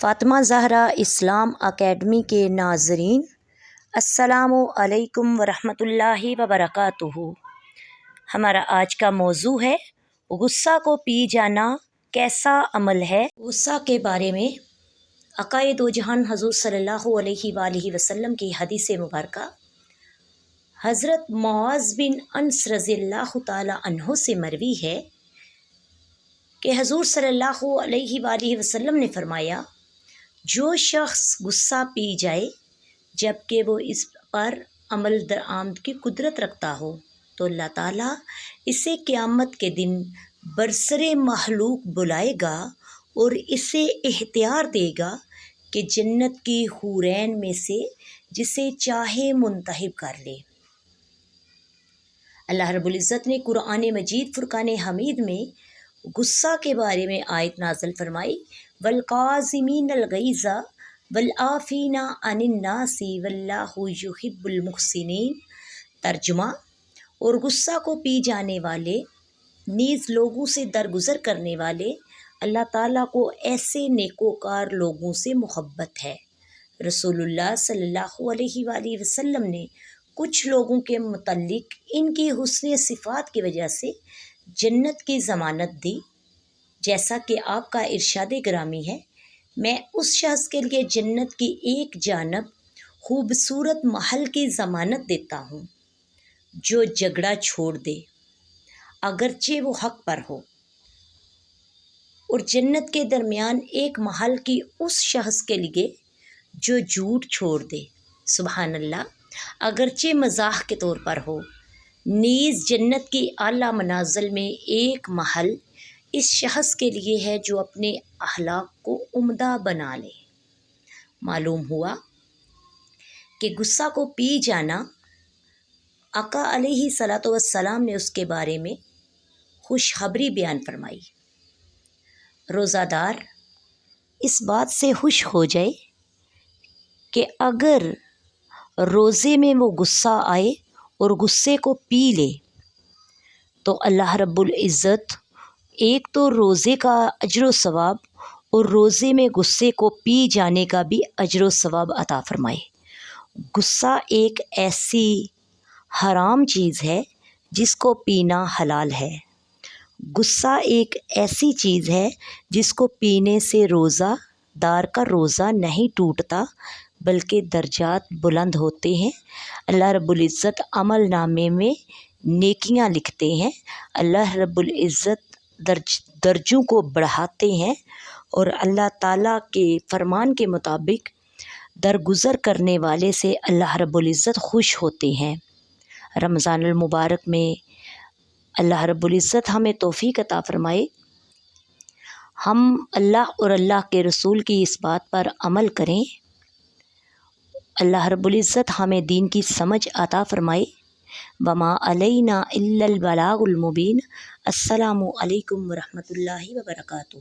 فاطمہ زہرا اسلام academy کے ناظرین، السلام علیکم ورحمۃ اللہ وبرکاتہ۔ ہمارا آج کا موضوع ہے غصہ کو پی جانا کیسا عمل ہے۔ غصہ کے بارے میں عقائد و جہان حضور صلی اللہ علیہ وآلہ وسلم کی حدیث مبارکہ حضرت معاذ بن انس رضی اللہ تعالی عنہ سے مروی ہے کہ حضور صلی اللہ علیہ وآلہ وسلم نے فرمایا، جو شخص غصہ پی جائے جبکہ وہ اس پر عمل درآمد کی قدرت رکھتا ہو تو اللہ تعالیٰ اسے قیامت کے دن برسر مخلوق بلائے گا اور اسے اختیار دے گا کہ جنت کی حورین میں سے جسے چاہے منتخب کر لے۔ اللہ رب العزت نے قرآن مجید فرقان حمید میں غصہ کے بارے میں آیت نازل فرمائی، والقاظمین الغیظ والعافین عن الناس واللہ یحب المحسنین۔ ترجمہ، اور غصہ کو پی جانے والے نیز لوگوں سے درگزر کرنے والے، اللہ تعالیٰ کو ایسے نیکوکار لوگوں سے محبت ہے۔ رسول اللہ صلی اللہ علیہ وآلہ وسلم نے کچھ لوگوں کے متعلق ان کی حسن صفات کی وجہ سے جنت کی ضمانت دی، جیسا کہ آپ کا ارشاد گرامی ہے، میں اس شخص کے لیے جنت کی ایک جانب خوبصورت محل کی ضمانت دیتا ہوں جو جھگڑا چھوڑ دے اگرچہ وہ حق پر ہو، اور جنت کے درمیان ایک محل کی اس شخص کے لیے جو جھوٹ چھوڑ دے، سبحان اللہ، اگرچہ مزاح کے طور پر ہو۔ نیز جنت کی اعلیٰ منازل میں ایک محل اس شخص کے لیے ہے جو اپنے اخلاق کو عمدہ بنا لے۔ معلوم ہوا کہ غصہ کو پی جانا، آقا علیہ الصلاۃ والسلام نے اس کے بارے میں خوشخبری بیان فرمائی۔ روزہ دار اس بات سے خوش ہو جائے کہ اگر روزے میں وہ غصہ آئے اور غصے کو پی لے تو اللہ رب العزت ایک تو روزے کا اجر و ثواب اور روزے میں غصے کو پی جانے کا بھی اجر و ثواب عطا فرمائے۔ غصہ ایک ایسی حرام چیز ہے جس کو پینا حلال ہے۔ غصہ ایک ایسی چیز ہے جس کو پینے سے روزہ دار کا روزہ نہیں ٹوٹتا بلکہ درجات بلند ہوتے ہیں۔ اللہ رب العزت عمل نامے میں نیکیاں لکھتے ہیں، اللہ رب العزت درجوں کو بڑھاتے ہیں، اور اللہ تعالیٰ کے فرمان کے مطابق درگزر کرنے والے سے اللہ رب العزت خوش ہوتے ہیں۔ رمضان المبارک میں اللہ رب العزت ہمیں توفیق عطا فرمائے، ہم اللہ اور اللہ کے رسول کی اس بات پر عمل کریں، اللہ رب العزت ہمیں دین کی سمجھ عطا فرمائے۔ وما علینا الا البلاغ المبین۔ السلام علیکم ورحمۃ اللہ وبرکاتہ۔